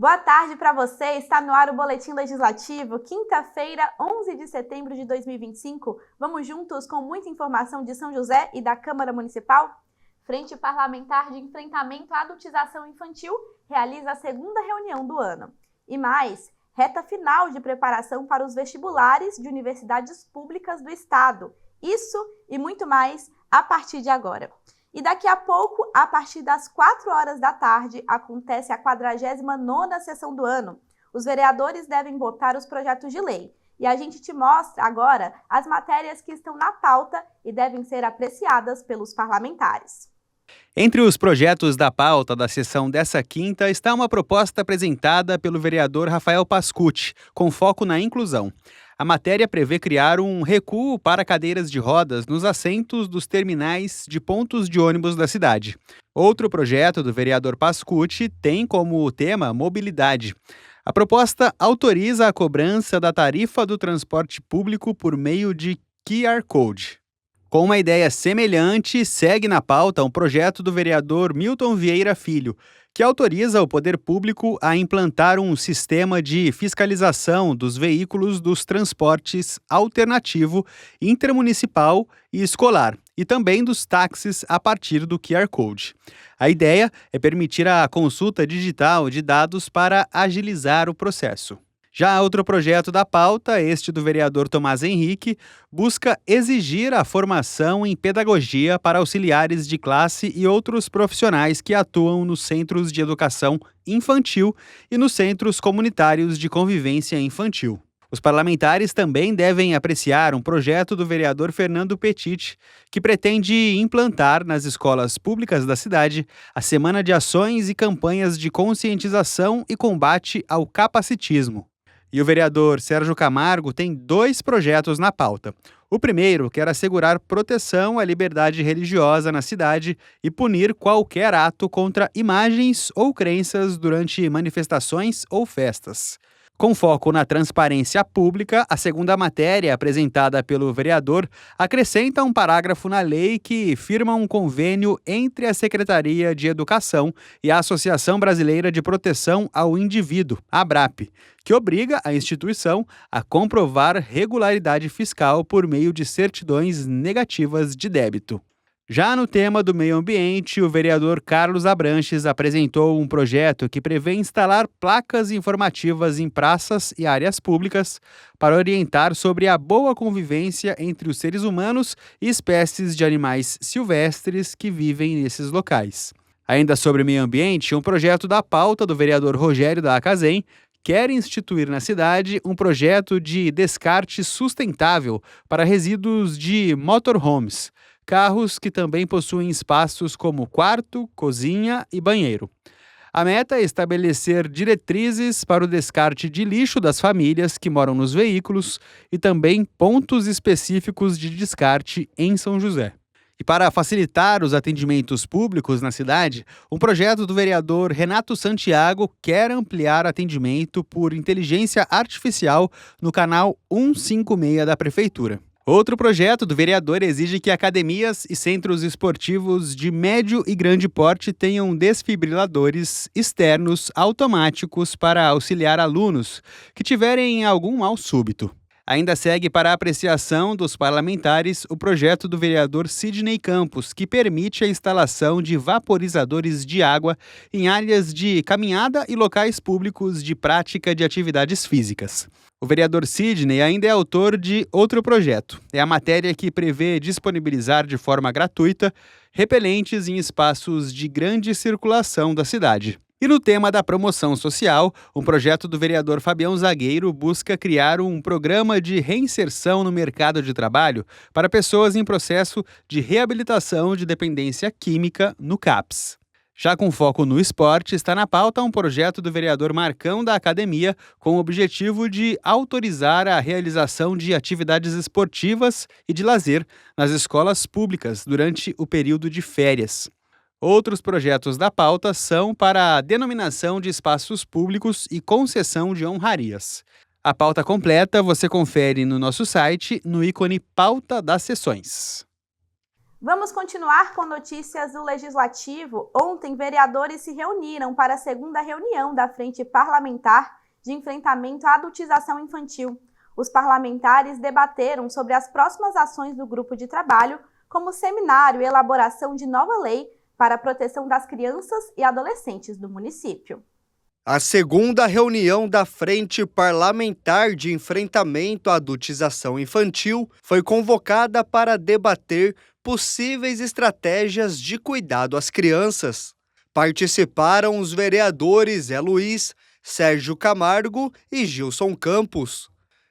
Boa tarde para você, está no ar o Boletim Legislativo, quinta-feira, 11 de setembro de 2025. Vamos juntos com muita informação de São José e da Câmara Municipal? Frente Parlamentar de Enfrentamento à Adultização Infantil realiza a segunda reunião do ano. E mais, reta final de preparação para os vestibulares de universidades públicas do Estado. Isso e muito mais a partir de agora. E daqui a pouco, a partir das 4 horas da tarde, acontece a 49ª sessão do ano. Os vereadores devem votar os projetos de lei. E a gente te mostra agora as matérias que estão na pauta e devem ser apreciadas pelos parlamentares. Entre os projetos da pauta da sessão dessa quinta está uma proposta apresentada pelo vereador Rafael Pascucci, com foco na inclusão. A matéria prevê criar um recuo para cadeiras de rodas nos assentos dos terminais de pontos de ônibus da cidade. Outro projeto do vereador Pascucci tem como tema mobilidade. A proposta autoriza a cobrança da tarifa do transporte público por meio de QR Code. Com uma ideia semelhante, segue na pauta um projeto do vereador Milton Vieira Filho, que autoriza o poder público a implantar um sistema de fiscalização dos veículos dos transportes alternativo, intermunicipal e escolar, e também dos táxis a partir do QR Code. A ideia é permitir a consulta digital de dados para agilizar o processo. Já outro projeto da pauta, este do vereador Tomás Henrique, busca exigir a formação em pedagogia para auxiliares de classe e outros profissionais que atuam nos centros de educação infantil e nos centros comunitários de convivência infantil. Os parlamentares também devem apreciar um projeto do vereador Fernando Petit, que pretende implantar nas escolas públicas da cidade a semana de ações e campanhas de conscientização e combate ao capacitismo. E o vereador Sérgio Camargo tem 2 projetos na pauta. O primeiro quer assegurar proteção à liberdade religiosa na cidade e punir qualquer ato contra imagens ou crenças durante manifestações ou festas. Com foco na transparência pública, a segunda matéria, apresentada pelo vereador, acrescenta um parágrafo na lei que firma um convênio entre a Secretaria de Educação e a Associação Brasileira de Proteção ao Indivíduo, ABRAP, que obriga a instituição a comprovar regularidade fiscal por meio de certidões negativas de débito. Já no tema do meio ambiente, o vereador Carlos Abranches apresentou um projeto que prevê instalar placas informativas em praças e áreas públicas para orientar sobre a boa convivência entre os seres humanos e espécies de animais silvestres que vivem nesses locais. Ainda sobre meio ambiente, um projeto da pauta do vereador Rogério da Acazem quer instituir na cidade um projeto de descarte sustentável para resíduos de motorhomes, carros que também possuem espaços como quarto, cozinha e banheiro. A meta é estabelecer diretrizes para o descarte de lixo das famílias que moram nos veículos e também pontos específicos de descarte em São José. E para facilitar os atendimentos públicos na cidade, um projeto do vereador Renato Santiago quer ampliar atendimento por inteligência artificial no canal 156 da Prefeitura. Outro projeto do vereador exige que academias e centros esportivos de médio e grande porte tenham desfibriladores externos automáticos para auxiliar alunos que tiverem algum mal súbito. Ainda segue para a apreciação dos parlamentares o projeto do vereador Sidney Campos, que permite a instalação de vaporizadores de água em áreas de caminhada e locais públicos de prática de atividades físicas. O vereador Sidney ainda é autor de outro projeto. É a matéria que prevê disponibilizar de forma gratuita repelentes em espaços de grande circulação da cidade. E no tema da promoção social, um projeto do vereador Fabião Zagueiro busca criar um programa de reinserção no mercado de trabalho para pessoas em processo de reabilitação de dependência química no CAPS. Já com foco no esporte, está na pauta um projeto do vereador Marcão da Academia com o objetivo de autorizar a realização de atividades esportivas e de lazer nas escolas públicas durante o período de férias. Outros projetos da pauta são para a denominação de espaços públicos e concessão de honrarias. A pauta completa você confere no nosso site, no ícone Pauta das Sessões. Vamos continuar com notícias do Legislativo. Ontem, vereadores se reuniram para a segunda reunião da Frente Parlamentar de Enfrentamento à Adultização Infantil. Os parlamentares debateram sobre as próximas ações do grupo de trabalho, como seminário e elaboração de nova lei para a proteção das crianças e adolescentes do município. A segunda reunião da Frente Parlamentar de Enfrentamento à Adultização Infantil foi convocada para debater possíveis estratégias de cuidado às crianças. Participaram os vereadores Zé Luiz, Sérgio Camargo e Gilson Campos.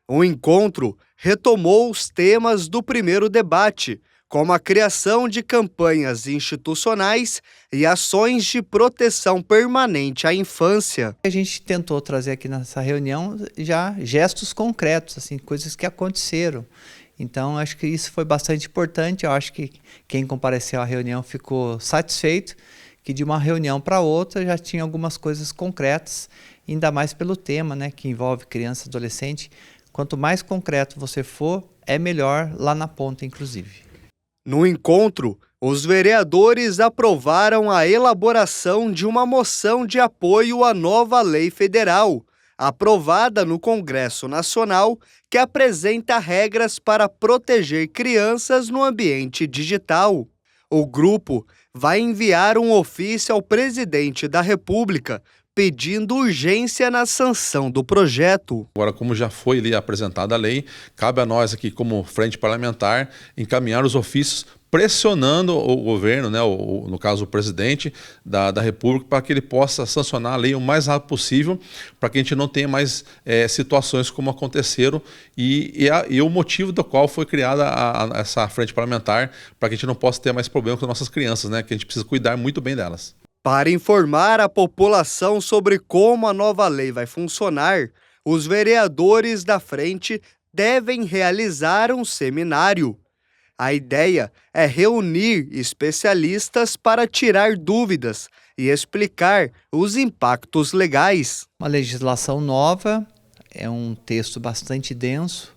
O encontro retomou os temas do primeiro debate, como a criação de campanhas institucionais e ações de proteção permanente à infância. A gente tentou trazer aqui nessa reunião já gestos concretos, assim, coisas que aconteceram. Então, acho que isso foi bastante importante. Eu acho que quem compareceu à reunião ficou satisfeito, que de uma reunião para outra já tinha algumas coisas concretas, ainda mais pelo tema, né, que envolve criança e adolescente. Quanto mais concreto você for, é melhor lá na ponta, inclusive. No encontro, os vereadores aprovaram a elaboração de uma moção de apoio à nova lei federal, aprovada no Congresso Nacional, que apresenta regras para proteger crianças no ambiente digital. O grupo vai enviar um ofício ao presidente da República, pedindo urgência na sanção do projeto. Agora, como já foi ali apresentada a lei, cabe a nós aqui, como frente parlamentar, encaminhar os ofícios pressionando o governo, né, no caso o presidente da República, para que ele possa sancionar a lei o mais rápido possível, para que a gente não tenha mais situações como aconteceram e o motivo do qual foi criada essa frente parlamentar, para que a gente não possa ter mais problemas com as nossas crianças, né, que a gente precisa cuidar muito bem delas. Para informar a população sobre como a nova lei vai funcionar, os vereadores da frente devem realizar um seminário. A ideia é reunir especialistas para tirar dúvidas e explicar os impactos legais. Uma legislação nova, é um texto bastante denso,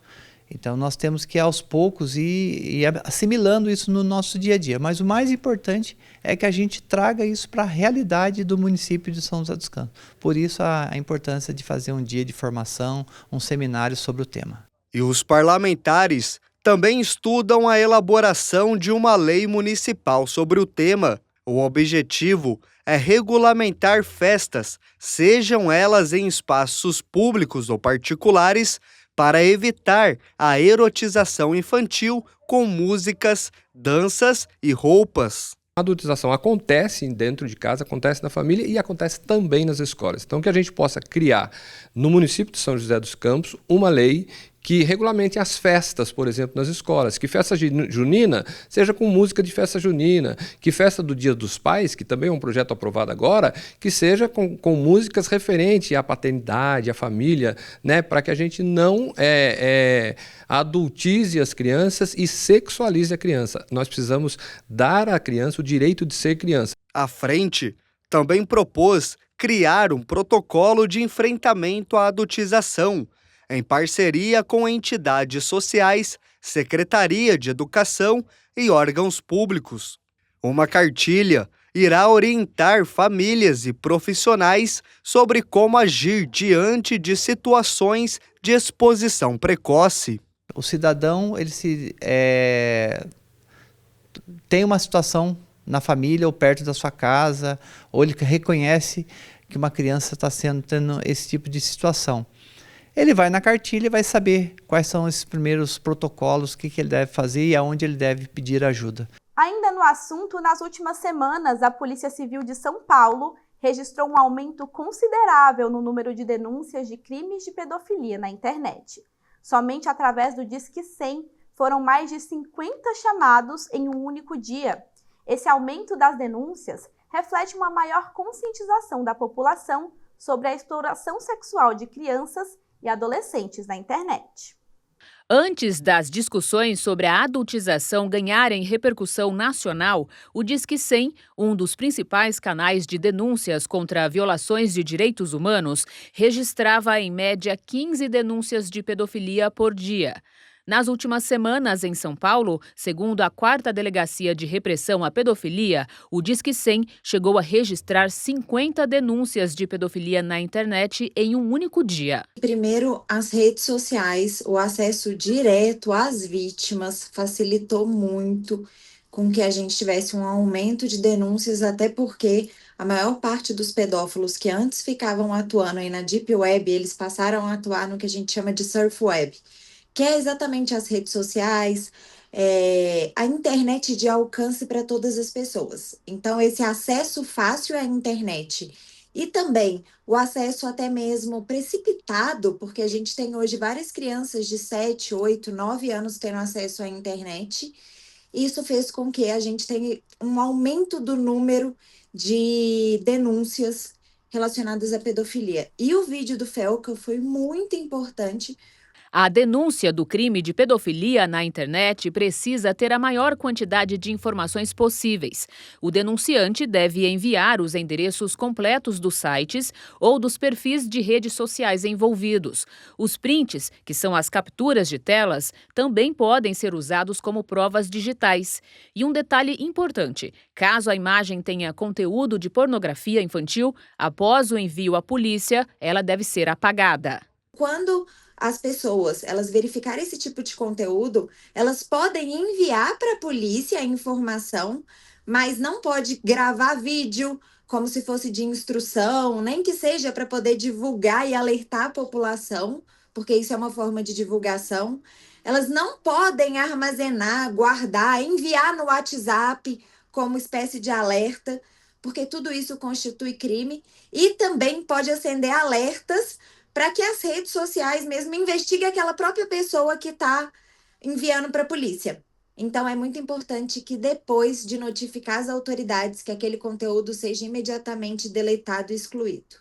então nós temos que aos poucos ir assimilando isso no nosso dia a dia. Mas o mais importante é que a gente traga isso para a realidade do município de São José dos Campos. Por isso a importância de fazer um dia de formação, um seminário sobre o tema. E os parlamentares também estudam a elaboração de uma lei municipal sobre o tema. O objetivo é regulamentar festas, sejam elas em espaços públicos ou particulares, para evitar a erotização infantil com músicas, danças e roupas. A adultização acontece dentro de casa, acontece na família e acontece também nas escolas. Então, que a gente possa criar no município de São José dos Campos uma lei que regulamente as festas, por exemplo, nas escolas, que festa junina seja com música de festa junina, que festa do Dia dos Pais, que também é um projeto aprovado agora, que seja com músicas referentes à paternidade, à família, né, para que a gente não adultize as crianças e sexualize a criança. Nós precisamos dar à criança o direito de ser criança. A frente também propôs criar um protocolo de enfrentamento à adultização, em parceria com entidades sociais, Secretaria de Educação e órgãos públicos. Uma cartilha irá orientar famílias e profissionais sobre como agir diante de situações de exposição precoce. O cidadão tem uma situação na família ou perto da sua casa, ou ele reconhece que uma criança está tendo esse tipo de situação. Ele vai na cartilha e vai saber quais são esses primeiros protocolos, o que ele deve fazer e aonde ele deve pedir ajuda. Ainda no assunto, nas últimas semanas, a Polícia Civil de São Paulo registrou um aumento considerável no número de denúncias de crimes de pedofilia na internet. Somente através do Disque 100 foram mais de 50 chamados em um único dia. Esse aumento das denúncias reflete uma maior conscientização da população sobre a exploração sexual de crianças e adolescentes na internet. Antes das discussões sobre a adultização ganharem repercussão nacional, o Disque 100, um dos principais canais de denúncias contra violações de direitos humanos, registrava em média 15 denúncias de pedofilia por dia. Nas últimas semanas, em São Paulo, segundo a 4ª Delegacia de Repressão à Pedofilia, o Disque 100 chegou a registrar 50 denúncias de pedofilia na internet em um único dia. Primeiro, as redes sociais, o acesso direto às vítimas facilitou muito com que a gente tivesse um aumento de denúncias, até porque a maior parte dos pedófilos que antes ficavam atuando aí na Deep Web, eles passaram a atuar no que a gente chama de Surf Web, que é exatamente as redes sociais, a internet de alcance para todas as pessoas. Então, esse acesso fácil à internet e também o acesso até mesmo precipitado, porque a gente tem hoje várias crianças de 7, 8, 9 anos tendo acesso à internet. Isso fez com que a gente tenha um aumento do número de denúncias relacionadas à pedofilia. E o vídeo do Felca foi muito importante. A denúncia do crime de pedofilia na internet precisa ter a maior quantidade de informações possíveis. O denunciante deve enviar os endereços completos dos sites ou dos perfis de redes sociais envolvidos. Os prints, que são as capturas de telas, também podem ser usados como provas digitais. E um detalhe importante: caso a imagem tenha conteúdo de pornografia infantil, após o envio à polícia, ela deve ser apagada. Quando as pessoas, elas verificarem esse tipo de conteúdo, elas podem enviar para a polícia a informação, mas não pode gravar vídeo como se fosse de instrução, nem que seja para poder divulgar e alertar a população, porque isso é uma forma de divulgação. Elas não podem armazenar, guardar, enviar no WhatsApp como espécie de alerta, porque tudo isso constitui crime e também pode acender alertas para que as redes sociais mesmo investiguem aquela própria pessoa que está enviando para a polícia. Então, é muito importante que depois de notificar as autoridades que aquele conteúdo seja imediatamente deletado e excluído.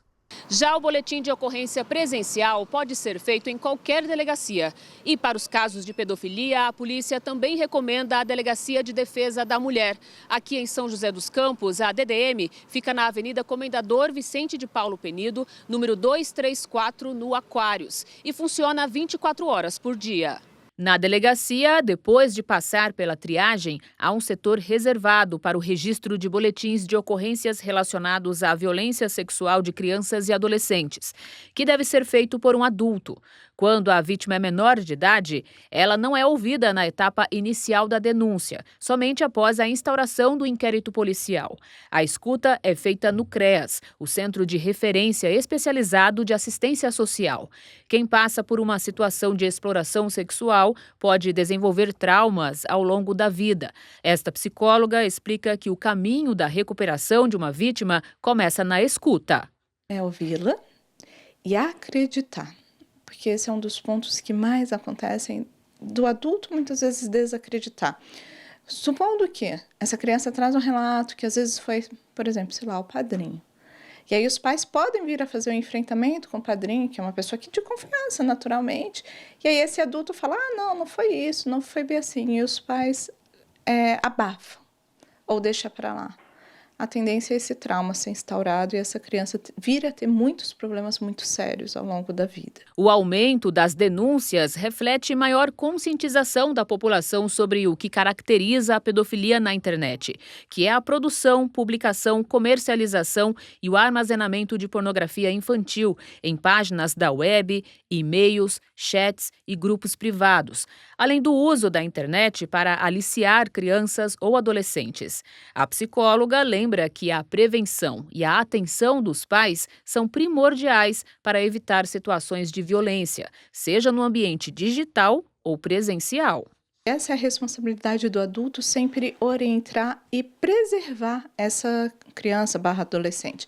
Já o boletim de ocorrência presencial pode ser feito em qualquer delegacia. E para os casos de pedofilia, a polícia também recomenda a Delegacia de Defesa da Mulher. Aqui em São José dos Campos, a DDM fica na Avenida Comendador Vicente de Paulo Penido, número 234, no Aquários, e funciona 24 horas por dia. Na delegacia, depois de passar pela triagem, há um setor reservado para o registro de boletins de ocorrências relacionados à violência sexual de crianças e adolescentes, que deve ser feito por um adulto. Quando a vítima é menor de idade, ela não é ouvida na etapa inicial da denúncia, somente após a instauração do inquérito policial. A escuta é feita no CREAS, o Centro de Referência Especializado de Assistência Social. Quem passa por uma situação de exploração sexual pode desenvolver traumas ao longo da vida. Esta psicóloga explica que o caminho da recuperação de uma vítima começa na escuta. É ouvi-la e acreditar. Porque esse é um dos pontos que mais acontecem do adulto muitas vezes desacreditar. Supondo que essa criança traz um relato que às vezes foi, por exemplo, sei lá, o padrinho. E aí os pais podem vir a fazer um enfrentamento com o padrinho, que é uma pessoa que de confiança, naturalmente. E aí esse adulto fala, não foi isso, não foi bem assim. E os pais abafam ou deixam para lá. A tendência é esse trauma ser instaurado e essa criança vir a ter muitos problemas muito sérios ao longo da vida. O aumento das denúncias reflete maior conscientização da população sobre o que caracteriza a pedofilia na internet, que é a produção, publicação, comercialização e o armazenamento de pornografia infantil em páginas da web, e-mails, chats e grupos privados, além do uso da internet para aliciar crianças ou adolescentes. A psicóloga lembra que a prevenção e a atenção dos pais são primordiais para evitar situações de violência, seja no ambiente digital ou presencial. Essa é a responsabilidade do adulto, sempre orientar e preservar essa criança/adolescente.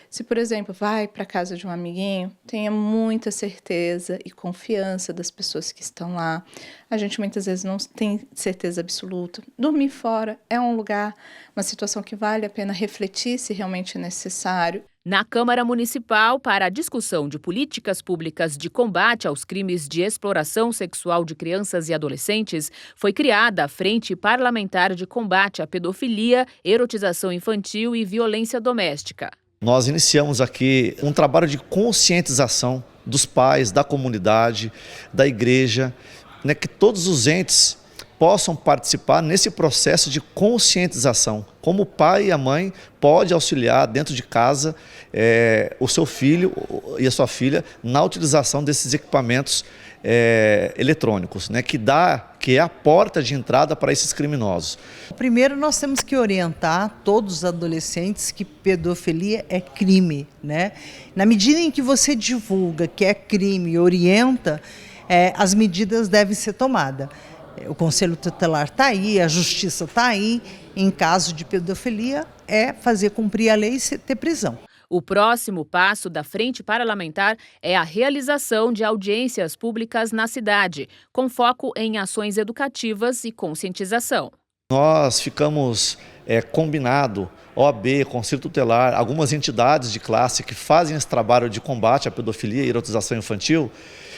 Se, por exemplo, vai para a casa de um amiguinho, tenha muita certeza e confiança das pessoas que estão lá. A gente muitas vezes não tem certeza absoluta. Dormir fora é um lugar, uma situação que vale a pena refletir se realmente é necessário. Na Câmara Municipal, para a discussão de políticas públicas de combate aos crimes de exploração sexual de crianças e adolescentes, foi criada a Frente Parlamentar de Combate à Pedofilia, Erotização Infantil e Violência Doméstica. Nós iniciamos aqui um trabalho de conscientização dos pais, da comunidade, da igreja, né, que todos os entes possam participar nesse processo de conscientização. Como o pai e a mãe pode auxiliar dentro de casa o seu filho e a sua filha na utilização desses equipamentos eletrônicos, né, que é a porta de entrada para esses criminosos. Primeiro, nós temos que orientar todos os adolescentes que pedofilia é crime, né? Na medida em que você divulga que é crime e orienta, as medidas devem ser tomadas. O Conselho Tutelar está aí, a Justiça está aí. Em caso de pedofilia, é fazer cumprir a lei e ter prisão. O próximo passo da Frente Parlamentar é a realização de audiências públicas na cidade, com foco em ações educativas e conscientização. Nós ficamos combinado, OAB, Conselho Tutelar, algumas entidades de classe que fazem esse trabalho de combate à pedofilia e erotização infantil,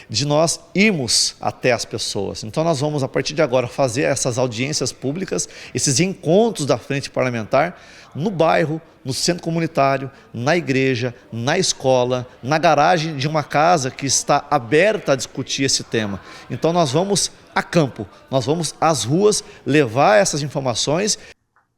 de nós irmos até as pessoas. Então nós vamos, a partir de agora, fazer essas audiências públicas, esses encontros da Frente Parlamentar, no bairro, no centro comunitário, na igreja, na escola, na garagem de uma casa que está aberta a discutir esse tema. Então nós vamos a campo, nós vamos às ruas levar essas informações.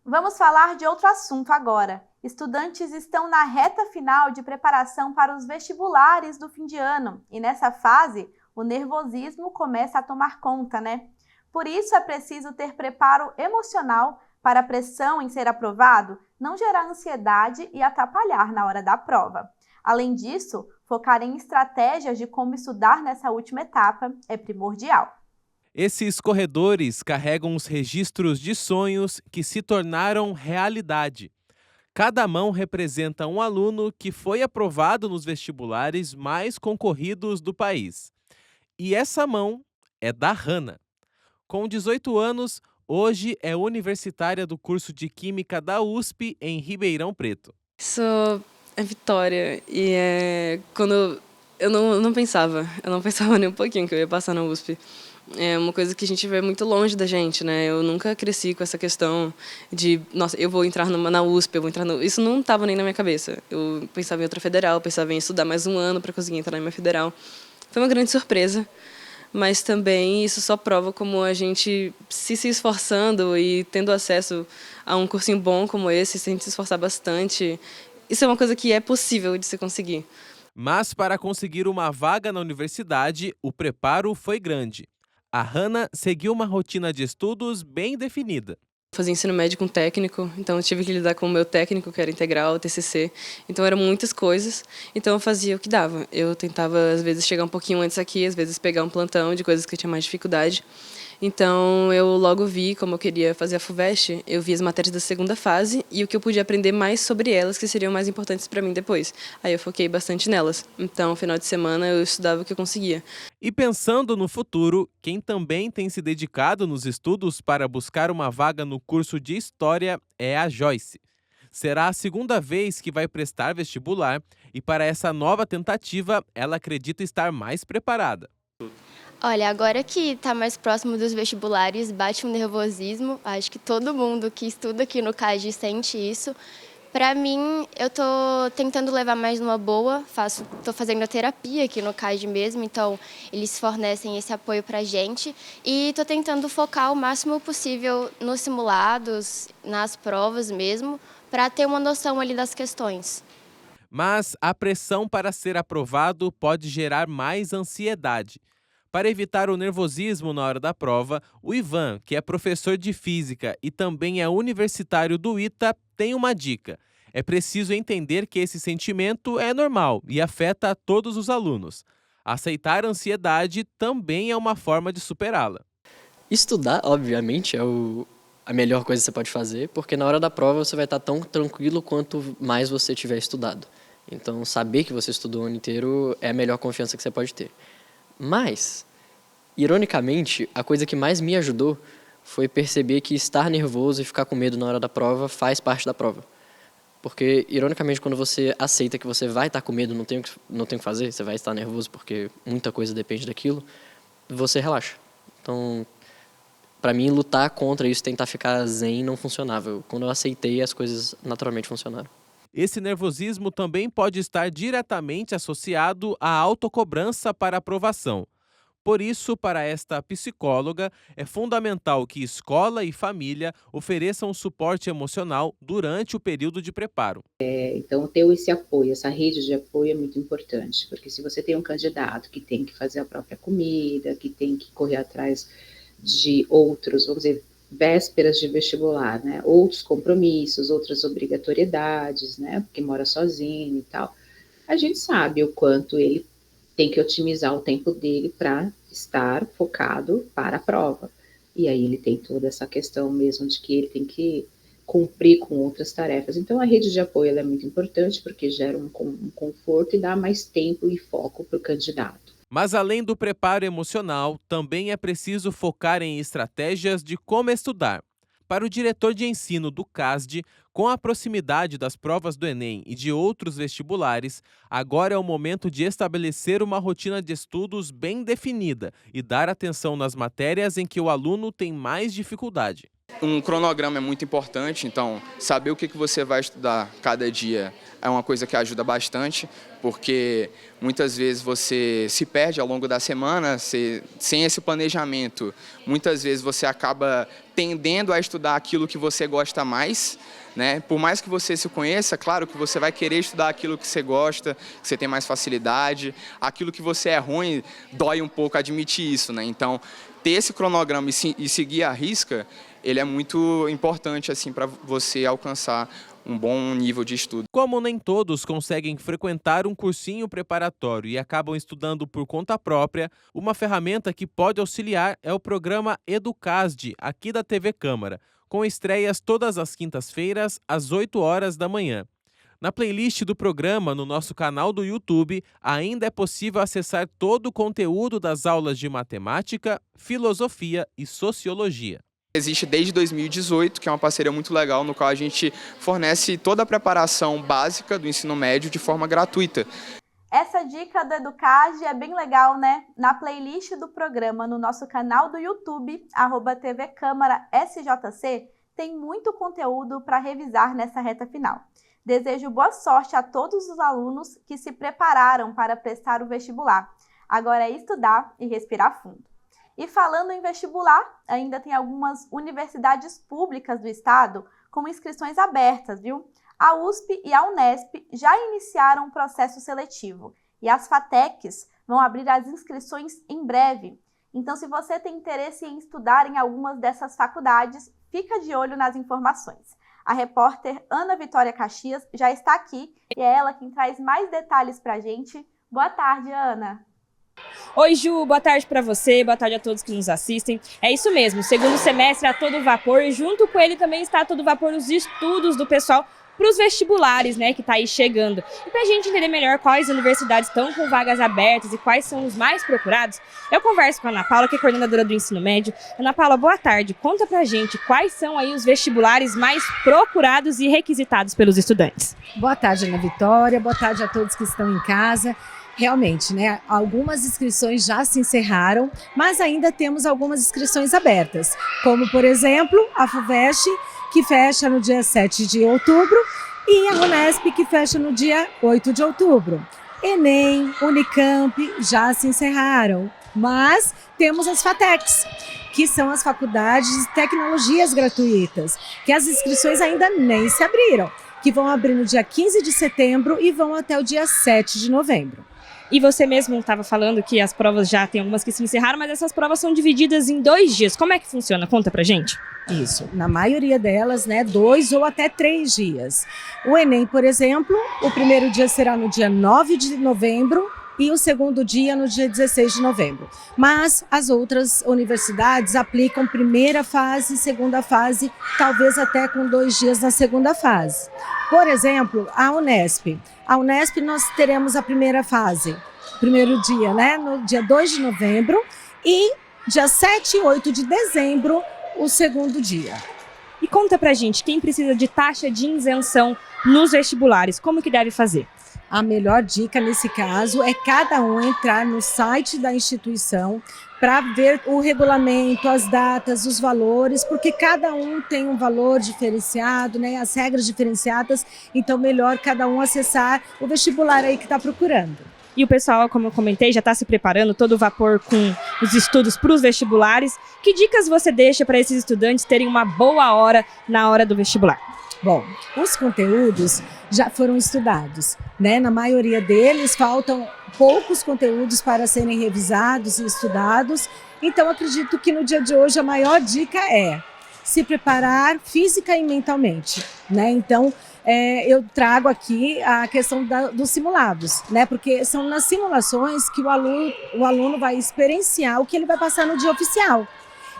Vamos falar de outro assunto agora. Estudantes estão na reta final de preparação para os vestibulares do fim de ano e nessa fase o nervosismo começa a tomar conta, né? Por isso é preciso ter preparo emocional para a pressão em ser aprovado não gerar ansiedade e atrapalhar na hora da prova. Além disso, focar em estratégias de como estudar nessa última etapa é primordial. Esses corredores carregam os registros de sonhos que se tornaram realidade. Cada mão representa um aluno que foi aprovado nos vestibulares mais concorridos do país. E essa mão é da Hannah. Com 18 anos, hoje é universitária do curso de Química da USP em Ribeirão Preto. Sou a Vitória e quando eu não pensava nem um pouquinho que eu ia passar na USP. É uma coisa que a gente vê muito longe da gente, né? Eu nunca cresci com essa questão de, nossa, eu vou entrar na USP, eu vou entrar no... Isso não estava nem na minha cabeça. Eu pensava em outra federal, pensava em estudar mais um ano para conseguir entrar na minha federal. Foi uma grande surpresa, mas também isso só prova como a gente se esforçando e tendo acesso a um cursinho bom como esse, sem se esforçar bastante, isso é uma coisa que é possível de se conseguir. Mas para conseguir uma vaga na universidade, o preparo foi grande. A Hannah seguiu uma rotina de estudos bem definida. Fazia ensino médio com técnico, então eu tive que lidar com o meu técnico, que era integral, TCC. Então eram muitas coisas, então eu fazia o que dava. Eu tentava, às vezes, chegar um pouquinho antes aqui, às vezes pegar um plantão de coisas que eu tinha mais dificuldade. Então eu logo vi, como eu queria fazer a FUVEST, eu vi as matérias da segunda fase e o que eu podia aprender mais sobre elas, que seriam mais importantes para mim depois. Aí eu foquei bastante nelas. Então, no final de semana, eu estudava o que eu conseguia. E pensando no futuro, quem também tem se dedicado nos estudos para buscar uma vaga no curso de História é a Joyce. Será a segunda vez que vai prestar vestibular e para essa nova tentativa, ela acredita estar mais preparada. Olha, agora que está mais próximo dos vestibulares, bate um nervosismo. Acho que todo mundo que estuda aqui no CAGE sente isso. Para mim, eu estou tentando levar mais numa boa, estou fazendo a terapia aqui no CAGE mesmo, então eles fornecem esse apoio para a gente. E estou tentando focar o máximo possível nos simulados, nas provas mesmo, para ter uma noção ali das questões. Mas a pressão para ser aprovado pode gerar mais ansiedade. Para evitar o nervosismo na hora da prova, o Ivan, que é professor de física e também é universitário do ITA, tem uma dica. É preciso entender que esse sentimento é normal e afeta a todos os alunos. Aceitar a ansiedade também é uma forma de superá-la. Estudar, obviamente, é a melhor coisa que você pode fazer, porque na hora da prova você vai estar tão tranquilo quanto mais você tiver estudado. Então, saber que você estudou o ano inteiro é a melhor confiança que você pode ter. Mas, ironicamente, a coisa que mais me ajudou foi perceber que estar nervoso e ficar com medo na hora da prova faz parte da prova. Porque, ironicamente, quando você aceita que você vai estar com medo, não tem o que fazer, você vai estar nervoso porque muita coisa depende daquilo, você relaxa. Então, para mim, lutar contra isso, tentar ficar zen, não funcionava. Quando eu aceitei, as coisas naturalmente funcionaram. Esse nervosismo também pode estar diretamente associado à autocobrança para aprovação. Por isso, para esta psicóloga, é fundamental que escola e família ofereçam suporte emocional durante o período de preparo. Então, ter esse apoio, essa rede de apoio é muito importante, porque se você tem um candidato que tem que fazer a própria comida, que tem que correr atrás de outros, vamos dizer, vésperas de vestibular, né, outros compromissos, outras obrigatoriedades, né, porque mora sozinho e tal, a gente sabe o quanto ele tem que otimizar o tempo dele para estar focado para a prova. E aí ele tem toda essa questão mesmo de que ele tem que cumprir com outras tarefas. Então a rede de apoio ela é muito importante porque gera um conforto e dá mais tempo e foco para o candidato. Mas além do preparo emocional, também é preciso focar em estratégias de como estudar. Para o diretor de ensino do CASD, com a proximidade das provas do Enem e de outros vestibulares, agora é o momento de estabelecer uma rotina de estudos bem definida e dar atenção nas matérias em que o aluno tem mais dificuldade. Um cronograma é muito importante, então saber o que você vai estudar cada dia é uma coisa que ajuda bastante, porque muitas vezes você se perde ao longo da semana, sem esse planejamento. Muitas vezes você acaba tendendo a estudar aquilo que você gosta mais, né? Por mais que você se conheça, claro que você vai querer estudar aquilo que você gosta, que você tem mais facilidade. Aquilo que você é ruim, dói um pouco admitir isso, né? Então, ter esse cronograma e seguir à risca, ele é muito importante assim, para você alcançar um bom nível de estudo. Como nem todos conseguem frequentar um cursinho preparatório e acabam estudando por conta própria, uma ferramenta que pode auxiliar é o programa EduCasD, aqui da TV Câmara, com estreias todas as quintas-feiras, às 8 horas da manhã. Na playlist do programa, no nosso canal do YouTube, ainda é possível acessar todo o conteúdo das aulas de matemática, filosofia e sociologia. Existe desde 2018, que é uma parceria muito legal, no qual a gente fornece toda a preparação básica do ensino médio de forma gratuita. Essa dica do EduCasD é bem legal, né? Na playlist do programa, no nosso canal do YouTube, @TV Câmara SJC, tem muito conteúdo para revisar nessa reta final. Desejo boa sorte a todos os alunos que se prepararam para prestar o vestibular. Agora é estudar e respirar fundo. E falando em vestibular, ainda tem algumas universidades públicas do estado com inscrições abertas, viu? A USP e a Unesp já iniciaram o processo seletivo e as FATECs vão abrir as inscrições em breve. Então, se você tem interesse em estudar em algumas dessas faculdades, fica de olho nas informações. A repórter Ana Vitória Caxias já está aqui e é ela quem traz mais detalhes para a gente. Boa tarde, Ana. Oi, Ju, boa tarde para você, boa tarde a todos que nos assistem. É isso mesmo, segundo semestre a todo vapor e junto com ele também está a todo vapor os estudos do pessoal para os vestibulares, né, que está aí chegando. E para a gente entender melhor quais universidades estão com vagas abertas e quais são os mais procurados, eu converso com a Ana Paula, que é coordenadora do ensino médio. Ana Paula, boa tarde. Conta pra gente quais são aí os vestibulares mais procurados e requisitados pelos estudantes. Boa tarde, Ana Vitória. Boa tarde a todos que estão em casa. Realmente, né, algumas inscrições já se encerraram, mas ainda temos algumas inscrições abertas, como, por exemplo, a FUVEST, que fecha no dia 7 de outubro, e a Unesp, que fecha no dia 8 de outubro. Enem, Unicamp já se encerraram, mas temos as FATECs, que são as faculdades de tecnologias gratuitas, que as inscrições ainda nem se abriram, que vão abrir no dia 15 de setembro e vão até o dia 7 de novembro. E você mesmo estava falando que as provas já tem algumas que se encerraram, mas essas provas são divididas em 2 dias. Como é que funciona? Conta pra gente. Isso, na maioria delas, né, 2 ou até 3 dias. O Enem, por exemplo, o primeiro dia será no dia 9 de novembro e o segundo dia no dia 16 de novembro. Mas as outras universidades aplicam primeira fase, segunda fase, talvez até com 2 dias na segunda fase. Por exemplo, a Unesp. A Unesp nós teremos a primeira fase, primeiro dia, né, no dia 2 de novembro e dia 7 e 8 de dezembro, o segundo dia. E conta pra gente, quem precisa de taxa de isenção nos vestibulares, como que deve fazer? A melhor dica nesse caso é cada um entrar no site da instituição para ver o regulamento, as datas, os valores, porque cada um tem um valor diferenciado, né, as regras diferenciadas, então melhor cada um acessar o vestibular aí que está procurando. e o pessoal, como eu comentei, já está se preparando todo vapor com os estudos para os vestibulares. Que dicas você deixa para esses estudantes terem uma boa hora na hora do vestibular? Bom, os conteúdos já foram estudados, né? Na maioria deles faltam poucos conteúdos para serem revisados e estudados. Então, acredito que no dia de hoje a maior dica é se preparar física e mentalmente, né? Então, eu trago aqui a questão dos simulados, né? Porque são nas simulações que o aluno vai experienciar o que ele vai passar no dia oficial.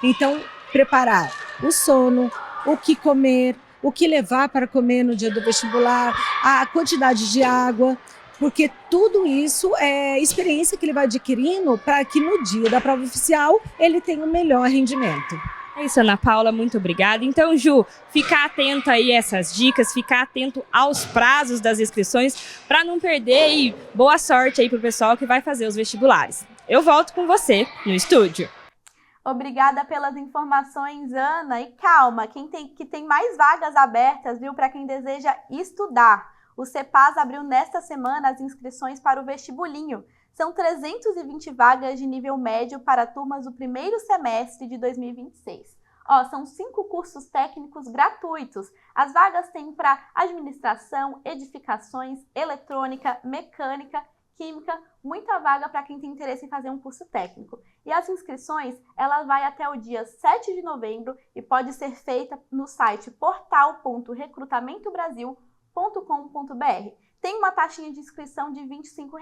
Então, preparar o sono, o que comer, o que levar para comer no dia do vestibular, a quantidade de água, porque tudo isso é experiência que ele vai adquirindo para que no dia da prova oficial ele tenha um melhor rendimento. É isso, Ana Paula, muito obrigada. Então, Ju, ficar atento aí a essas dicas, ficar atento aos prazos das inscrições para não perder e boa sorte aí para o pessoal que vai fazer os vestibulares. Eu volto com você no estúdio. Obrigada pelas informações, Ana. E calma, que tem mais vagas abertas, viu, para quem deseja estudar. O CEPAS abriu nesta semana as inscrições para o vestibulinho. São 320 vagas de nível médio para turmas do primeiro semestre de 2026. São 5 cursos técnicos gratuitos. As vagas têm para administração, edificações, eletrônica, mecânica, química, muita vaga para quem tem interesse em fazer um curso técnico. E as inscrições, ela vai até o dia 7 de novembro e pode ser feita no site portal.recrutamentobrasil.com.br. Tem uma taxinha de inscrição de R$ 25,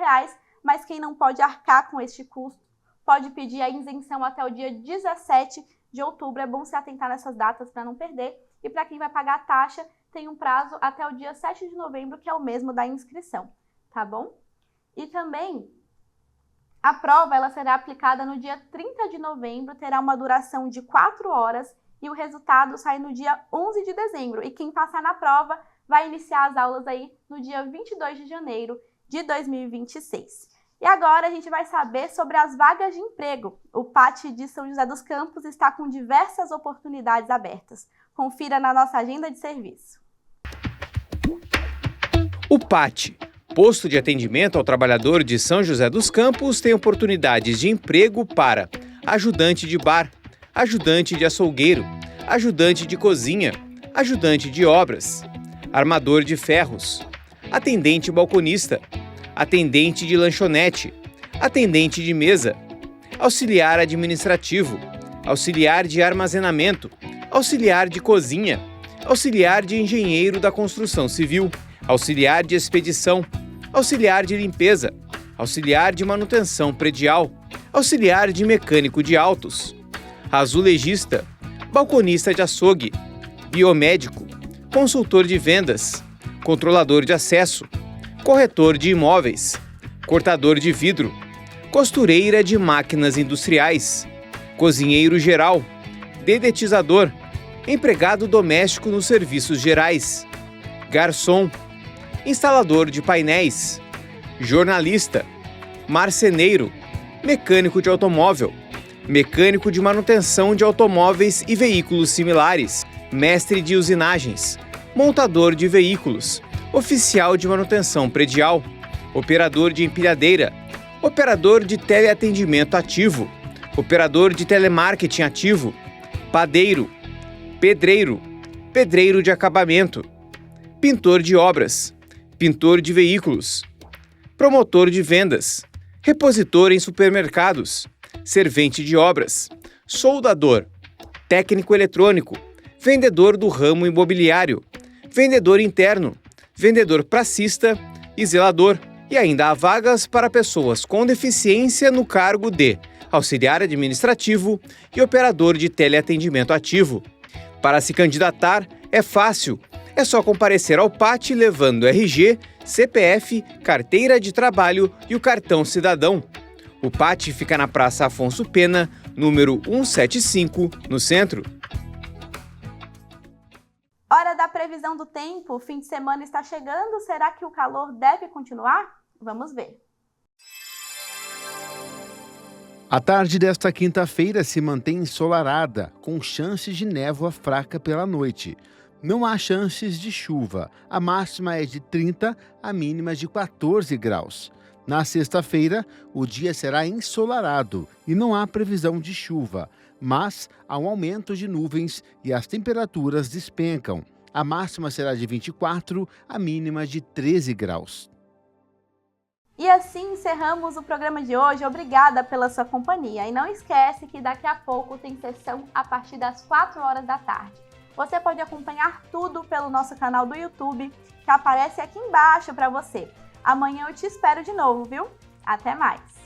mas quem não pode arcar com este custo pode pedir a isenção até o dia 17 de outubro. É bom se atentar nessas datas para não perder. E para quem vai pagar a taxa, tem um prazo até o dia 7 de novembro, que é o mesmo da inscrição, tá bom? E também, a prova ela será aplicada no dia 30 de novembro, terá uma duração de 4 horas e o resultado sai no dia 11 de dezembro. E quem passar na prova vai iniciar as aulas aí no dia 22 de janeiro de 2026. E agora a gente vai saber sobre as vagas de emprego. O PAT de São José dos Campos está com diversas oportunidades abertas. Confira na nossa agenda de serviço. O PAT, Posto de Atendimento ao Trabalhador de São José dos Campos, tem oportunidades de emprego para ajudante de bar, ajudante de açougueiro, ajudante de cozinha, ajudante de obras, armador de ferros, atendente balconista, atendente de lanchonete, atendente de mesa, auxiliar administrativo, auxiliar de armazenamento, auxiliar de cozinha, auxiliar de engenheiro da construção civil, auxiliar de expedição, auxiliar de limpeza, auxiliar de manutenção predial, auxiliar de mecânico de autos, azulejista, balconista de açougue, biomédico, consultor de vendas, controlador de acesso, corretor de imóveis, cortador de vidro, costureira de máquinas industriais, cozinheiro geral, dedetizador, empregado doméstico nos serviços gerais, garçom, instalador de painéis, jornalista, marceneiro, mecânico de automóvel, mecânico de manutenção de automóveis e veículos similares, mestre de usinagens, montador de veículos, oficial de manutenção predial, operador de empilhadeira, operador de teleatendimento ativo, operador de telemarketing ativo, padeiro, pedreiro, pedreiro de acabamento, pintor de obras, pintor de veículos, promotor de vendas, repositor em supermercados, servente de obras, soldador, técnico eletrônico, vendedor do ramo imobiliário, vendedor interno, vendedor pracista e zelador. E ainda há vagas para pessoas com deficiência no cargo de auxiliar administrativo e operador de teleatendimento ativo. Para se candidatar é fácil, é só comparecer ao PAT levando RG, CPF, carteira de trabalho e o cartão cidadão. O PAT fica na Praça Afonso Pena, número 175, no centro. Hora da previsão do tempo. O fim de semana está chegando. Será que o calor deve continuar? Vamos ver. A tarde desta quinta-feira se mantém ensolarada, com chances de névoa fraca pela noite. Não há chances de chuva. A máxima é de 30, a mínima de 14 graus. Na sexta-feira, o dia será ensolarado e não há previsão de chuva, mas há um aumento de nuvens e as temperaturas despencam. A máxima será de 24, a mínima de 13 graus. E assim encerramos o programa de hoje. Obrigada pela sua companhia. E não esquece que daqui a pouco tem sessão a partir das 4 horas da tarde. Você pode acompanhar tudo pelo nosso canal do YouTube, que aparece aqui embaixo para você. Amanhã eu te espero de novo, viu? Até mais!